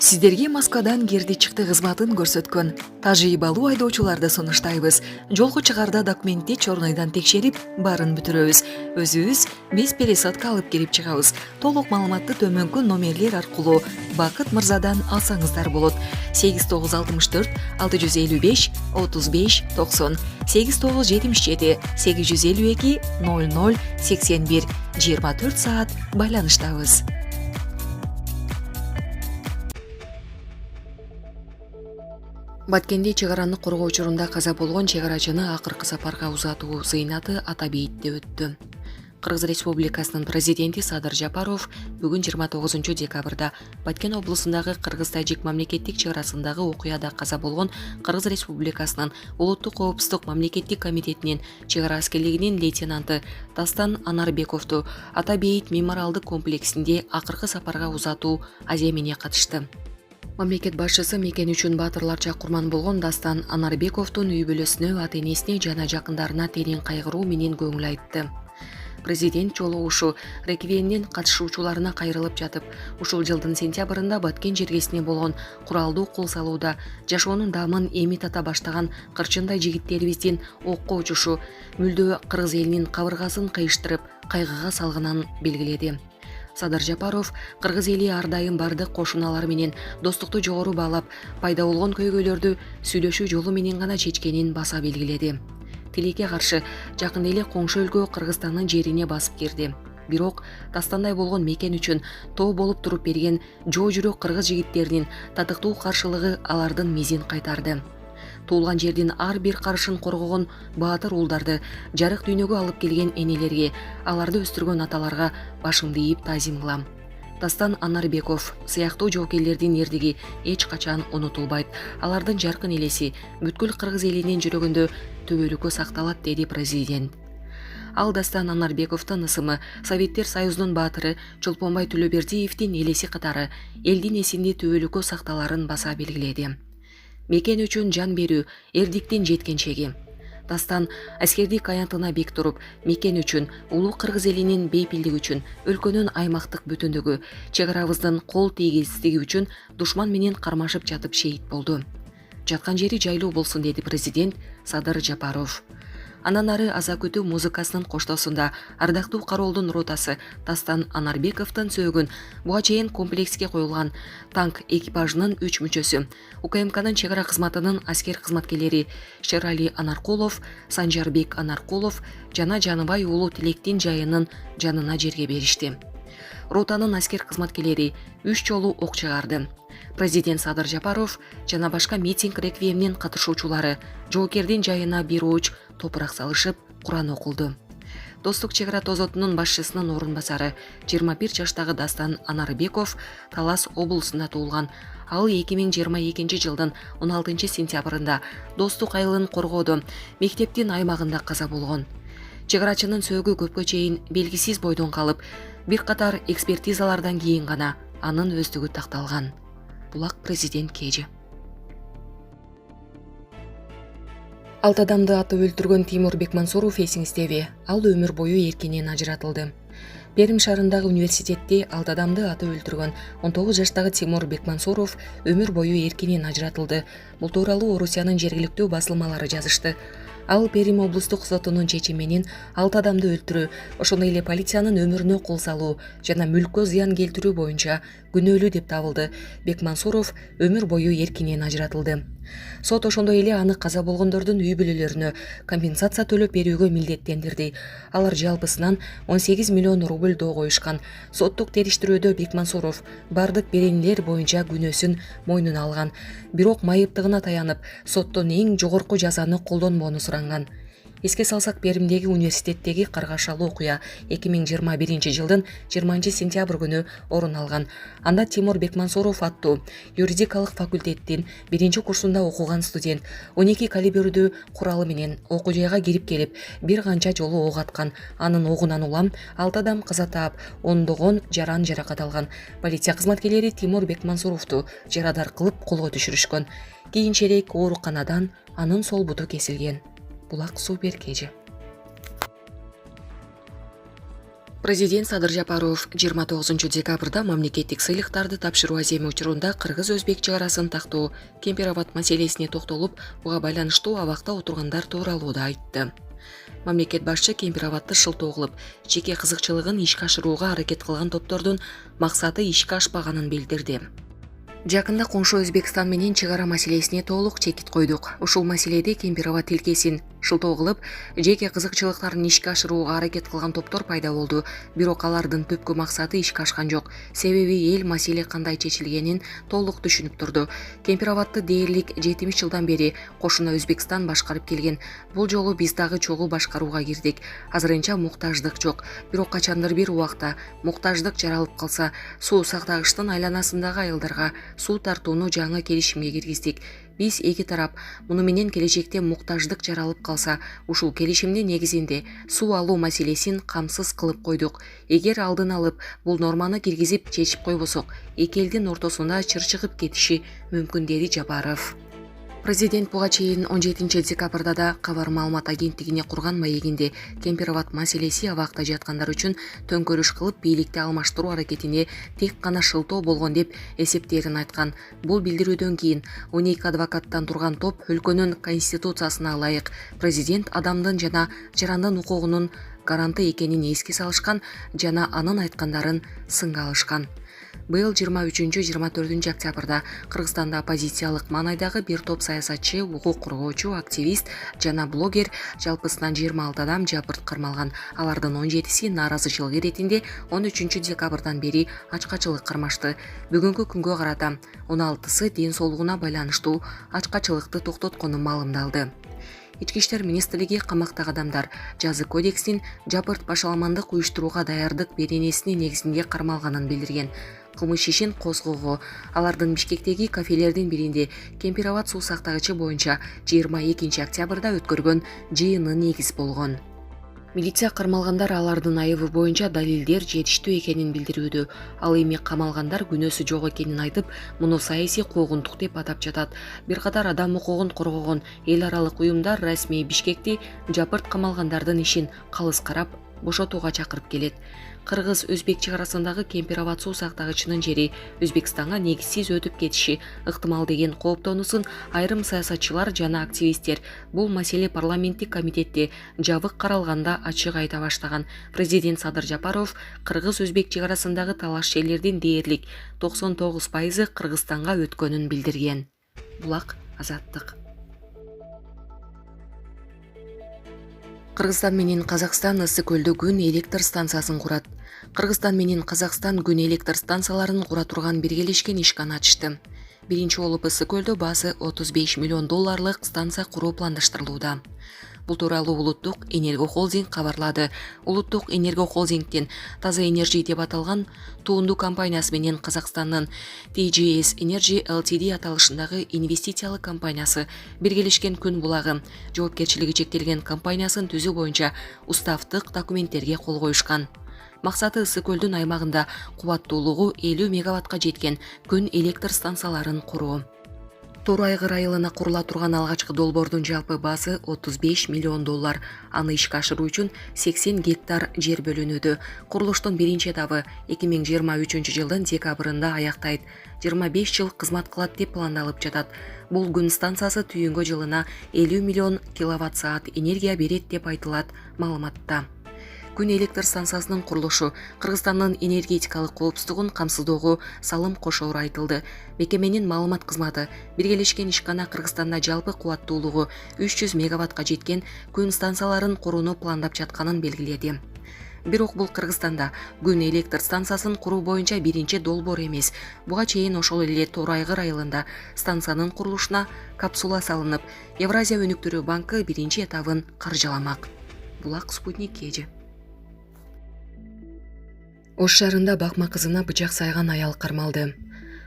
Сиздерге Москвадан кирди чыкты кызматын көрсөткөн тажрыйбалуу айдоочуларды сунуштайбыз. Жолго чыгарда документти чорнойдон текшерип, баарын бүтүрөбүз. Өзүбүз бес пересадка алып келип чыгабыз. Толук маалыматты төмөнкү номерлер аркылуу Бакыт мырзадан алсаңыздар болот. 8964 655 35 90 8977 852 00 81 24 саат байланыштабыз. Баткенде чегараны коргоо учурунда каза болгон чегарачыны акыркы сапарга узатуу зыйнаты Атабейитте өттү. Кыргыз Республикасынын президенти Садыр Жапаров бүгүн 29 декабрда Баткен облусундагы Кыргыз-Тажик мамлекеттик чегарасындагы окуяда каза болгон Кыргыз Республикасынын Улуттук коопсуздук мамлекеттик комитетинин чегара аскерлигинин лейтенанты Дастан Анарбековду Атабейит мемориалдык комплексинде акыркы сапарга узатуу аземине катышты. Мамлекет башчысы мекен үчүн баатырларча курман болгон Дастан Анарбековдун үй бүлөсүнө, ата-энесине жана жакындарына терең кайгыруу менен көңүл айтты. Президент жолугушу реквиемдин катышуучуларына кайрылып жатып, ушул жылдын сентябрында Баткен жергесине болгон куралдуу кол салууда жашоонун даамын эми тата баштаган кырчындай жигиттерибиздин окко учушу мүлдө кыргыз элинин кабыргасын кыйыштырып, кайгыга салганын белгиледи. Садыр Жапаров кыргыз эли ар дайым бардык кошуналар менен достукту жогору баалап, пайда болгон көйгөйлөрдү сүйлөшүү жолу менен гана чечкенин баса белгиледи. Тилекке каршы жакын эле коңшу өлкө Кыргызстандын жерине басып кирди. Бирок Дастандай болгон мекен үчүн тоо болуп туруп берген жоо жүрөк кыргыз жигиттеринин татыктуу каршылыгы алардын мизин кайтарды. Туулган жердин ар бир карышын коргогон баатыр уулдарды, жарык дүйнөгө алып келген энелерге, аларды өстүргөн аталарга башымды ийип таазим кылам. Дастан Анарбеков сыяктуу жоокерлердин эрдиги эч качан унутулбайт. Алардын жаркын элеси бүткүл кыргыз элинин жүрөгүндө түбөлүккө сакталат, деди президент. Ал Дастан Анарбековдун ысымы Советтер Союзунун баатыры Чолпонбай Төлөбердиевдин элеси катары элдин эсинде түбөлүккө сакталарын баса белгиледи. Мекен үчүн жан берүү эрдиктин жеткенчеги. Дастан аскердик аянтына бек туруп, мекен үчүн, улуу кыргыз элинин бейпилдиги үчүн, өлкөнүн аймактык бүтүндүгү, чегарабыздын кол тийгизсиздиги үчүн душман менен кармашып жатып шейит болду. Жаткан жери жайлуу болсун, деди президент Садыр Жапаров. Анан ары аза күтүү музыкасынын коштоосунда ардактуу кароолдун ротасы Дастан Анарбековдун сөөгүн буга чейин комплекске коюлган танк экипажынын 3 мүчөсү, УКМКнын чегара кызматынын аскер кызматкерлери Шерали Анаркулов, Санжарбек Анаркулов жана Жаныбай уулу Тилектин жайынын жанына жерге беришти. Ротанын аскер кызматкерлери 3 жолу ок чыгарды. Президент Садыр Жапаров жана башка митинг реквиемдин катышуучулары жоокердин жайына бир ууч топурак салышып, Куран окулду. Достук чегара тозотунун башчысынын орун басары 21 жаштагы Дастан Анарбеков Талас облусунда туулган. Ал 2022 жылдын 16 сентябрында Достук айылын коргоодо мектептин аймагында каза болгон. Чегарачынын сөөгү көпкө чейин белгисиз бойдон калып, бир катар экспертизалардан кийин гана анын өздүгү такталган. Булак президент кежи. 6 адамды атып өлтүргөн Тимур Бекмансуров эсиңиздеби? Ал өмүр бою эркинен ажыратылды. Пермь шаарындагы университетте 6 адамды атып өлтүргөн 19 жаштагы Тимур Бекмансуров өмүр бою эркинен ажыратылды. Бул тууралуу Орусиянын жергиликтүү басылмалары жазышты. Ал Пермь облустук сотунун чечими менен 6 адамды өлтүрүү, ошондой эле полициянын өмүрүнө кол салуу жана мүлккө зыян келтирүү боюнча күнөөлүү деп табылды. Бекмансуров өмүр бою эркинен ажыратылды. Сот ошондой эле аны каза болгондордун үй бүлөлөрүнө компенсация төлөп берүүгө милдеттендирди. Алар жалпысынан 18 миллион рубль доо коюшкан. Соттук териштирүүдө Бекмансуров бардык беренелер боюнча күнөөсүн мойнуна алган. Бирок майыптыгына таянып, соттон эң жогорку жазаны колдонбоону суранган. Эске салсак, Пермдеги университеттеги каргашалуу окуя 2021 жылдын 20 сентябрь күнү орун алган. Анда Тимур Бекмансуров аттуу юридикалык факультеттин 1-курсунда окуган студент 12 калибрдүү куралы менен окуу жайга кирип келип, бир канча жолу ок аткан. Анын огунан улам 6 адам каза таап, ондогон жаран жаракат алган. Полиция кызматкерлери Тимур Бекмансуровду жарадар кылып колго түшүрүшкөн. Кийинчерээк ооруканадан анын сол буту кесилген. Булак супер кежи. Президент Садыр Жапаров 29 декабрда мамлекеттик сыйлыктарды тапшыруу аземи учурунда кыргыз-өзбек чек арасын тактоо Кемпир-Абад маселесине токтолуп, буга байланыштуу абакта отургандар тууралуу да айтты. Мамлекет башчы Кемпир-Абадты шылтоо кылып, жеке кызыкчылыгын ишке ашырууга аракет кылган топтордун максаты ишке ашпаганын билдирди. Жакында коңшу Өзбекстан менен чек ара маселесине толук чекит койдук. Ушул маселеде Кемпир-Абад тилкесин шылтоо кылып, жеке кызыкчылыктарын ишке ашырууга аракет кылган топтор пайда болду. Бирок алардын түпкү максаты ишке ашкан жок. Себеби эл маселе кандай чечилгенин толук түшүнүп турду. Кемпир-Абадты дээрлик 70 жылдан бери кошуна Өзбекстан башкарып келген. Бул жолу биз дагы чогуу башкарууга кирдик. Азырынча муктаждык жок. Бирок качандыр бир убакта муктаждык жаралып калса, суу сактагычтын айланасындагы айылдарга суу тартууну жаңы келишимге киргиздик. Биз эки тарап муну менен келечекте муктаждык жаралып калса, ушул келишимдин негизинде суу алуу маселесин камсыз кылып койдук. Эгер алдын алып бул норманы киргизип чечип койбосок, эки элдин ортосунда чыр чыгып кетиши мүмкүн, деди Жапаров. Президент буга чейин 17 декабрда да кабар маалымат агенттигине курган маегинде Кемпир-Абад маселеси абакта жаткандар үчүн төңкөрүш кылып бийликти алмаштыруу аракетине тек гана шылтоо болгон деп эсептерин айткан. Бул билдирүүдөн кийин 12 адвокаттан турган топ өлкөнүн конституциясына ылайык президент адамдын жана жарандын укугунун гаранты экенин эске салышкан жана анын айткандарын сынга алышкан. Быйыл 23-24 октябрда Кыргызстанда оппозициялык маанайдагы бир топ саясатчы, укук коргоочу, активист жана блогер жалпысынан 26 адам жапырт кармалган. Алардын 17си нааразычылык иретинде 13 декабрдан бери ачкачылык кармашты. Бүгүнкү күнгө карата 16сы ден соолугуна байланыштуу ачкачылыкты токтоткону маалымдалды. Ички иштер министрлиги камактагы адамдар жазы кодексин жапырт башаламандык уюштурууга даярдык беренесинин негизинде кармалганын билдирген. Кылмыш ишин козгоого алардын Бишкектеги кафелердин биринде Кемпир-Абад суу сактагычы боюнча 22 октябрда өткөргөн жыйыны негиз болгон. Милиция кармалгандар алардын айыбы боюнча далилдер жетиштүү экенин билдирүүдө. Ал эми камалгандар күнөөсү жок экенин айтып, муну саясий куугунтук деп атап жатат. Бир катар адам укугун коргогон эл аралык уюмдар расмий Бишкекти жапырт камалгандардын ишин калыс карап, бошотууга чакырып келет. Кыргыз-өзбек чек арасындагы Кемпир-Абад суу сактагычынын жери Өзбекстанга негизсиз өтүп кетиши ыктымал деген кооптонуусун айрым саясатчылар жана активисттер бул маселе парламенттик комитетте жабык каралганда ачык айта баштаган. Президент Садыр Жапаров Кыргыз-өзбек чек арасындагы талаш жерлердин дээрлик 99% Кыргызстанга өткөнүн билдирген. Булак Азаттык. Кыргызстан менен Казакстан Ысык көлдө күн электр станциясын курат. Кыргызстан менен Казакстан күн электр станцияларын кура турган биргелешкен ишкана ачты. Биринчи болуп Ысык көлдө базы $35 миллион станция куруу пландаштырылууда. Бул тууралуу Улуттук энерго холдинг кабарлады. Улуттук энерго холдингдин Таза Energy деп аталган туунду компаниясы менен Казакстандын TGS Energy Ltd аталышындагы инвестициялык компаниясы биргелешкен күн булагы жоопкерчилиги чектелген компаниясын түзүү боюнча уставдык документтерге кол коюшкан. Максаты Ысык көлдүн аймагында кубаттуулугу 50 мегаваттка жеткен күн электр станцияларын куруу. Тор Айгыр айылына курула турган алгачкы долбоордун жалпы базы $35 миллион. Аны ишке ашыруу үчүн 80 гектар жер бөлүнүүдө. Курулуштун биринчи этабы 2023 жылдын декабрында аяктайт. 25 жыл кызмат кылат деп пландалып жатат. Бул күн станциясы түйүнгө жылына 50 миллион киловатт-саат энергия берет деп айтылат маалыматта. Күн электр станциясынын курулушу Кыргызстандын энергетикалык коопсуздугун камсыздоого салым кошоору айтылды. Мекеменин маалымат кызматы биргелешкен ишкана Кыргызстанда жалпы кубаттуулугу 300 мегаваттка жеткен күн станцияларын курууну пландап жатканын белгиледи. Бирок бул Кыргызстанда күн электр станциясын куруу боюнча биринчи долбоор эмес. Буга чейин ошол эле Тор Айгыр айылында станциянын курулушуна капсула салынып, Евразия өнүктүрүү банкы биринчи этабын каржыламак. Булак Спутник Кежи. Ош шаарында бакма кызына бычак сайган аял кармалды.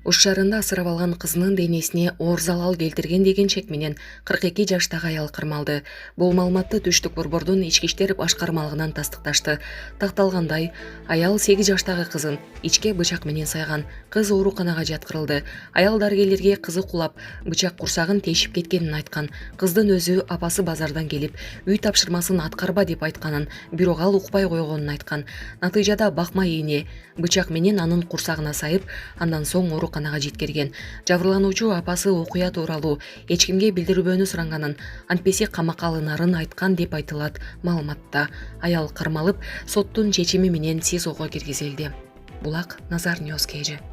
Ош шаарында асырап алган кызынын денесине оор залал келтирген деген чек менен 42 жаштагы аял кырмалды. Бул маалыматты Түштүк Борбордун ички иштер башкармалыгынан тастыкташты. Такталгандай, аял 8 жаштагы кызын ичке бычак менен сайган. Кыз ооруканага жаткырылды. Аял дарыгерлерге кызы кулап, бычак курсагын тешип кеткенин айткан. Кыздын өзү апасы базардан келип, үй тапшырмасын аткарба деп айтканын, бирок ал укпай койгонун айткан. Натыйжада бакма ийне бычак менен анын курсагына сайып, андан соң ооруканага жеткирген. Жабырлануучу апасы окуя тууралуу эч кимге билдирбөөнү суранганын, антпесе камакка алынарын айткан деп айтылат маалыматта. Аял кармалып, соттун чечими менен СИЗОго киргизилди. Булак Назар Ньюс KG.